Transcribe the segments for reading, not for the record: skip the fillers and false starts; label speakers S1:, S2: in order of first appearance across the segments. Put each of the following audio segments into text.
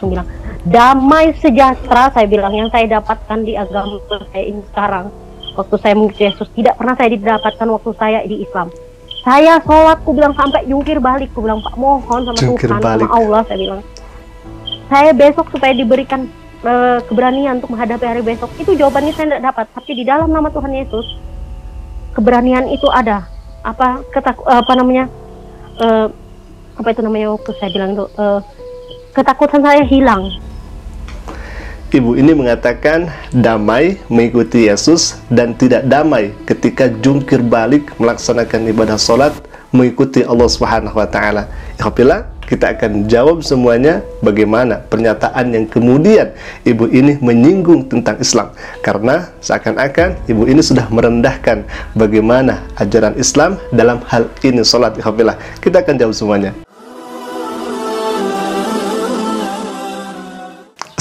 S1: bilang damai sejahtera, saya bilang, yang saya dapatkan di agama saya ini sekarang, waktu saya mengikuti Yesus, tidak pernah saya didapatkan waktu saya di Islam. Saya sholat, ku bilang, sampai jungkir balik, ku bilang, Pak, mohon sama Tuhan, sama Allah, saya bilang, saya besok supaya diberikan keberanian untuk menghadapi hari besok. Itu jawabannya saya tidak dapat, tapi di dalam nama Tuhan Yesus keberanian itu ada. Apa itu namanya waktu saya bilang itu, ketakutan saya hilang.
S2: Ibu ini mengatakan damai mengikuti Yesus dan tidak damai ketika jungkir balik melaksanakan ibadah sholat mengikuti Allah Subhanahu wa Ta'ala. Alhamdulillah, kita akan jawab semuanya bagaimana pernyataan yang kemudian ibu ini menyinggung tentang Islam, karena seakan-akan ibu ini sudah merendahkan bagaimana ajaran Islam dalam hal ini sholat. Alhamdulillah, kita akan jawab semuanya.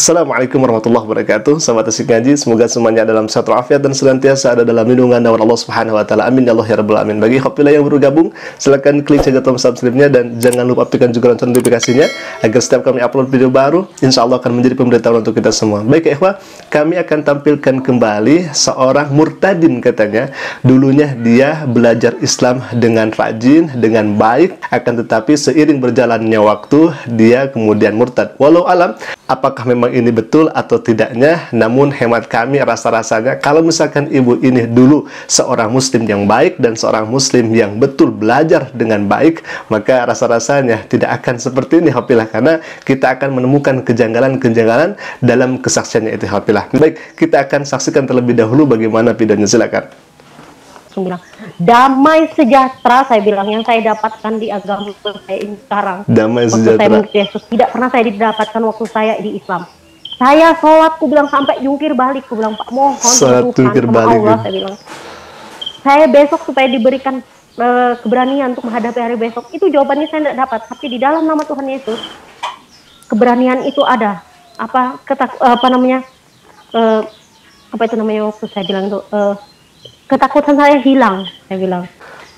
S2: Assalamualaikum warahmatullahi wabarakatuh. Sahabat Asik Ngaji, semoga semuanya dalam sehat walafiat dan senantiasa ada dalam lindungan naungan Allah Subhanahu wa Ta'ala. Amin ya Allah ya Rabbal Alamin. Bagi khafila yang baru gabung, silakan klik saja tombol subscribe-nya dan jangan lupa aktifkan juga lonceng notifikasinya agar setiap kami upload video baru, insya Allah akan menjadi pemberitahuan untuk kita semua. Baik ya ikhwah, kami akan tampilkan kembali seorang murtadin katanya. Dulunya dia belajar Islam dengan rajin, dengan baik, akan tetapi seiring berjalannya waktu dia kemudian murtad. Walau alam, apakah memang ini betul atau tidaknya, namun hemat kami rasa-rasanya kalau misalkan ibu ini dulu seorang muslim yang baik dan seorang muslim yang betul belajar dengan baik, maka rasa-rasanya tidak akan seperti ini alhamdulillah, karena kita akan menemukan kejanggalan-kejanggalan dalam kesaksiannya itu alhamdulillah. Baik, kita akan saksikan terlebih dahulu bagaimana videonya, silakan.
S1: Bilang damai sejahtera, saya bilang, yang saya dapatkan di agama saya ini sekarang,
S2: damai
S1: waktu
S2: sejahtera.
S1: saya mengikuti Yesus, tidak pernah saya didapatkan waktu saya di Islam. Saya sholat, ku bilang, sampai jungkir balik, ku bilang, Pak, mohon sama Tuhan, sama Allah, saya bilang, saya besok supaya diberikan keberanian untuk menghadapi hari besok. Itu jawabannya saya tidak dapat, tapi di dalam nama Tuhan Yesus keberanian itu ada. Itu namanya waktu saya bilang itu, ketakutan saya hilang, saya bilang.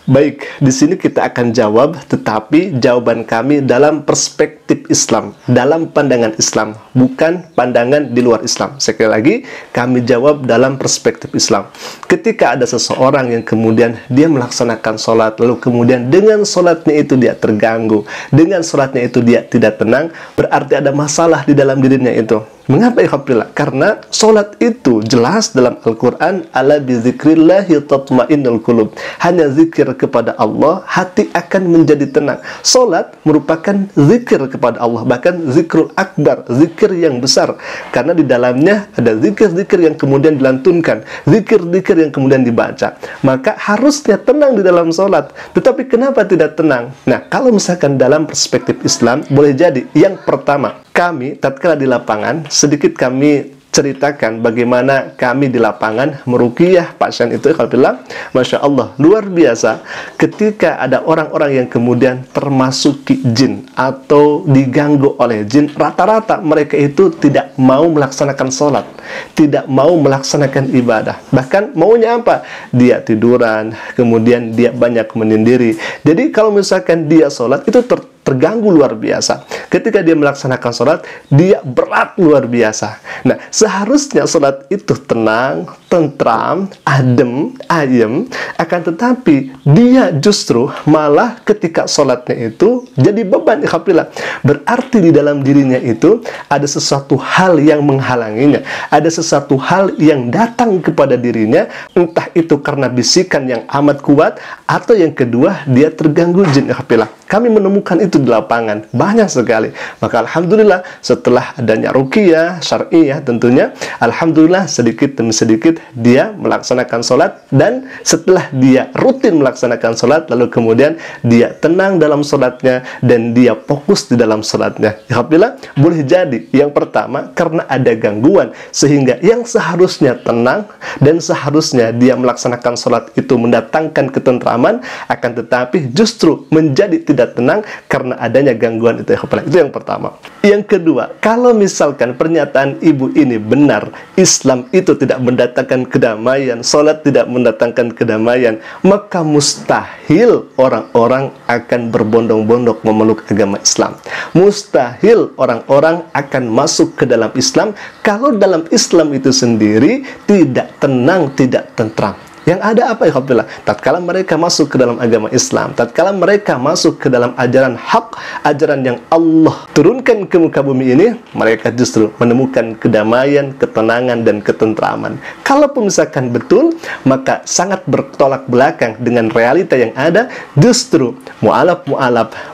S2: Baik, di sini kita akan jawab, tetapi jawaban kami dalam perspektif Islam, dalam pandangan Islam, bukan pandangan di luar Islam. Sekali lagi, kami jawab dalam perspektif Islam. Ketika ada seseorang yang kemudian dia melaksanakan sholat, lalu kemudian dengan sholatnya itu dia terganggu, dengan sholatnya itu dia tidak tenang, berarti ada masalah di dalam dirinya itu. Mengapa ikhwafillah? Karena sholat itu jelas dalam Al-Quran, ala bizikrillahi tatma'innul qulub. Hanya zikir kepada Allah, hati akan menjadi tenang. Sholat merupakan zikir kepada Allah, bahkan zikrul akbar, zikir yang besar. Karena di dalamnya ada zikir-zikir yang kemudian dilantunkan, zikir-zikir yang kemudian dibaca. Maka harusnya tenang di dalam sholat. Tetapi kenapa tidak tenang? Nah, kalau misalkan dalam perspektif Islam, boleh jadi yang pertama, kami tatkala di lapangan, sedikit kami ceritakan bagaimana kami di lapangan meruqyah pasien itu. Alhamdulillah, Masya Allah, luar biasa. Ketika ada orang-orang yang kemudian termasuki jin atau diganggu oleh jin, rata-rata mereka itu tidak mau melaksanakan sholat, tidak mau melaksanakan ibadah. Bahkan maunya apa? Dia tiduran, kemudian dia banyak menyendiri. Jadi kalau misalkan dia sholat itu terganggu luar biasa. Ketika dia melaksanakan sholat, dia berat luar biasa. Nah, seharusnya sholat itu tenang, tentram, adem, ayem. Akan tetapi dia justru malah ketika sholatnya itu jadi beban. Alhamdulillah, berarti di dalam dirinya itu ada sesuatu hal yang menghalanginya, ada sesuatu hal yang datang kepada dirinya, entah itu karena bisikan yang amat kuat, atau yang kedua dia terganggu jin. Alhamdulillah, kami menemukan itu di lapangan banyak sekali. Maka alhamdulillah, setelah adanya ruqyah syar'iyah tentunya, alhamdulillah sedikit demi sedikit dia melaksanakan sholat, dan setelah dia rutin melaksanakan sholat, lalu kemudian dia tenang dalam sholatnya dan dia fokus di dalam sholatnya. Alhamdulillah, boleh jadi yang pertama karena ada gangguan, sehingga yang seharusnya tenang dan seharusnya dia melaksanakan sholat itu mendatangkan ketentraman, akan tetapi justru menjadi tidak tidak tenang karena adanya gangguan itu. Itu yang pertama. Yang kedua, kalau misalkan pernyataan ibu ini benar, Islam itu tidak mendatangkan kedamaian, sholat tidak mendatangkan kedamaian, maka mustahil orang-orang akan berbondong-bondong memeluk agama Islam. Mustahil orang-orang akan masuk ke dalam Islam kalau dalam Islam itu sendiri tidak tenang, tidak tentram. Yang ada apa ya Alhamdulillah? Tatkala mereka masuk ke dalam agama Islam, tatkala mereka masuk ke dalam ajaran hak, ajaran yang Allah turunkan ke muka bumi ini, mereka justru menemukan kedamaian, ketenangan, dan ketentraman. Kalaupun misalkan betul, maka sangat bertolak belakang dengan realita yang ada, justru mu'alaf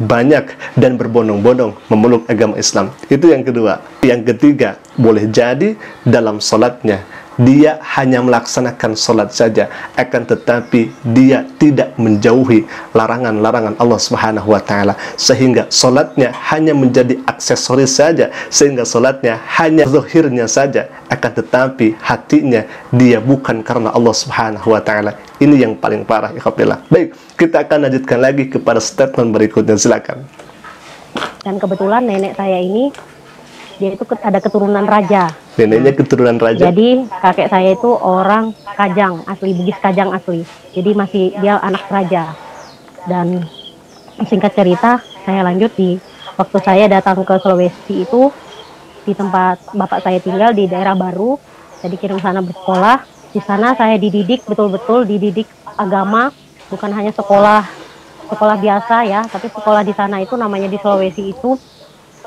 S2: banyak dan berbondong-bondong memeluk agama Islam. Itu yang kedua. Yang ketiga, boleh jadi dalam sholatnya dia hanya melaksanakan sholat saja, akan tetapi dia tidak menjauhi larangan-larangan Allah Subhanahu wa Ta'ala, sehingga sholatnya hanya menjadi aksesoris saja, sehingga sholatnya hanya zahirnya saja, akan tetapi hatinya dia bukan karena Allah Subhanahu wa Ta'ala. Ini yang paling parah, ikhwatilah. Baik, kita akan lanjutkan lagi kepada statement berikutnya, silakan.
S1: Dan kebetulan nenek saya ini, dia itu ada keturunan raja.
S2: Neneknya keturunan raja.
S1: Jadi kakek saya itu orang Kajang asli, Bugis Kajang asli. Jadi masih dia anak raja. Dan singkat cerita, saya lanjut waktu saya datang ke Sulawesi itu, di tempat bapak saya tinggal di daerah baru. Saya dikirim sana bersekolah. Di sana saya dididik, betul-betul dididik agama, bukan hanya sekolah biasa ya, tapi sekolah di sana itu namanya di Sulawesi itu,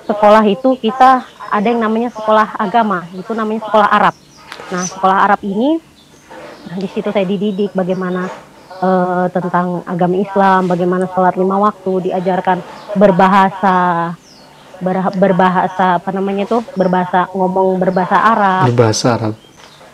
S1: sekolah itu kita ada yang namanya sekolah agama, itu namanya sekolah Arab. Nah, sekolah Arab ini, di situ saya dididik bagaimana tentang agama Islam, bagaimana sholat 5 waktu, diajarkan berbahasa ngomong berbahasa Arab.
S2: Berbahasa Arab.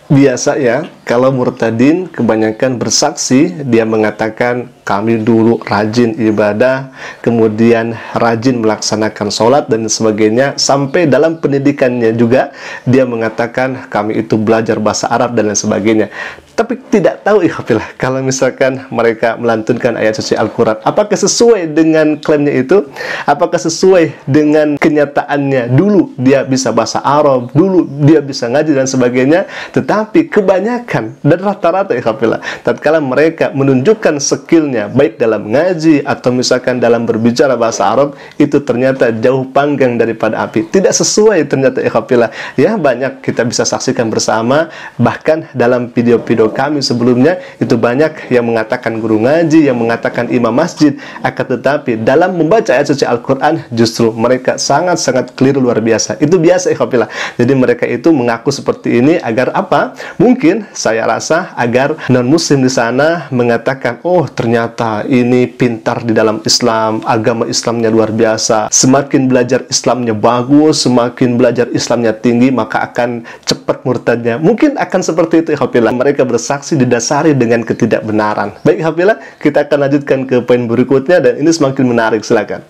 S2: Biasa ya, kalau murtadin kebanyakan bersaksi, dia mengatakan kami dulu rajin ibadah, kemudian rajin melaksanakan sholat dan sebagainya, sampai dalam pendidikannya juga dia mengatakan kami itu belajar bahasa Arab dan lain sebagainya. Tapi tidak tahu ikhwatilah, kalau misalkan mereka melantunkan ayat suci Al-Quran, apakah sesuai dengan klaimnya itu? Apakah sesuai dengan kenyataannya? Dulu dia bisa bahasa Arab, dulu dia bisa ngaji dan sebagainya. Tetapi kebanyakan dan rata-rata ikhwatilah, tatkala mereka menunjukkan skillnya baik dalam ngaji atau misalkan dalam berbicara bahasa Arab, itu ternyata jauh panggang daripada api. Tidak sesuai ternyata ikhwatilah. Ya, banyak kita bisa saksikan bersama, bahkan dalam video-video kami sebelumnya itu banyak yang mengatakan guru ngaji, yang mengatakan imam masjid, akan tetapi dalam membaca ayat suci Al-Quran justru mereka sangat-sangat keliru luar biasa. Itu biasa ikhwatilah. Jadi mereka itu mengaku seperti ini agar apa? Mungkin saya rasa agar non-muslim di sana mengatakan, oh ternyata ini pintar di dalam Islam, agama Islamnya luar biasa, semakin belajar Islamnya bagus, semakin belajar Islamnya tinggi, maka akan cepat murtadnya. Mungkin akan seperti itu ikhwatilah. Mereka bersaksi didasari dengan ketidakbenaran. Baik ikhwatilah, kita akan lanjutkan ke poin berikutnya dan ini semakin menarik, silakan.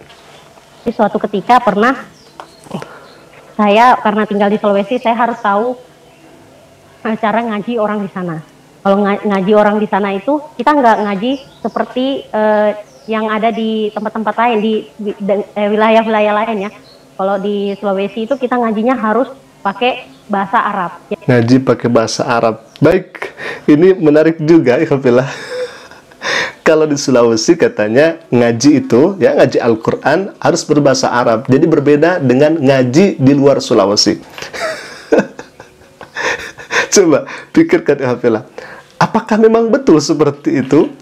S1: Di suatu ketika pernah saya, karena tinggal di Sulawesi, saya harus tahu cara ngaji orang di sana. Kalau ngaji orang di sana itu, kita nggak ngaji seperti yang ada di tempat-tempat lain, di wilayah-wilayah lain ya. Kalau di Sulawesi itu kita ngajinya harus pakai bahasa Arab.
S2: Ngaji pakai bahasa Arab. Baik, ini menarik juga ikhwatilah. Kalau di Sulawesi katanya ngaji itu, ya ngaji Al-Quran harus berbahasa Arab. Jadi berbeda dengan ngaji di luar Sulawesi. Coba pikirkan ikhwatilah. Apakah memang betul seperti itu?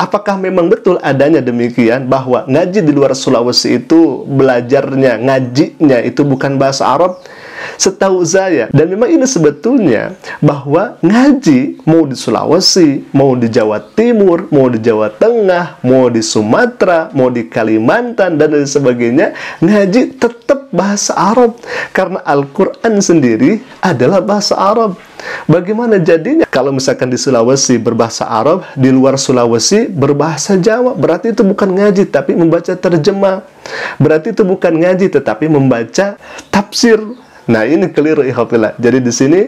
S2: Apakah memang betul adanya demikian bahwa ngaji di luar Sulawesi itu belajarnya, ngajinya itu bukan bahasa Arab? Setahu saya, dan memang ini sebetulnya bahwa ngaji mau di Sulawesi, mau di Jawa Timur, mau di Jawa Tengah, mau di Sumatera, mau di Kalimantan dan lain sebagainya, ngaji tetap bahasa Arab karena Al-Quran sendiri adalah bahasa Arab. Bagaimana jadinya kalau misalkan di Sulawesi berbahasa Arab, di luar Sulawesi berbahasa Jawa? Berarti itu bukan ngaji tapi membaca terjemah. Berarti itu bukan ngaji tetapi membaca tafsir. Nah, ini keliru ikhwafillah. Jadi di sini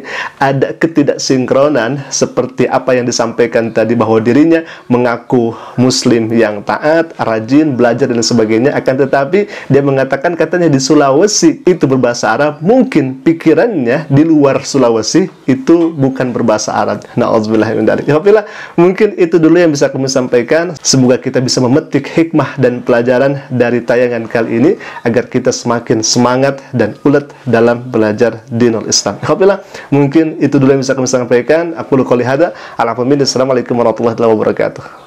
S2: ada ketidaksinkronan seperti apa yang disampaikan tadi, bahwa dirinya mengaku muslim yang taat, rajin, belajar dan sebagainya, akan tetapi dia mengatakan katanya di Sulawesi itu berbahasa Arab, mungkin pikirannya di luar Sulawesi itu bukan berbahasa Arab. Na'udzubillah min dzalik. Ikhwafillah, mungkin itu dulu yang bisa kami sampaikan. Semoga kita bisa memetik hikmah dan pelajaran dari tayangan kali ini agar kita semakin semangat dan ulet dalam belajar dinul Islam. Alhamdulillah, mungkin itu dulu yang bisa kami sampaikan. Aku qouli hadza, assalamualaikum warahmatullahi wabarakatuh.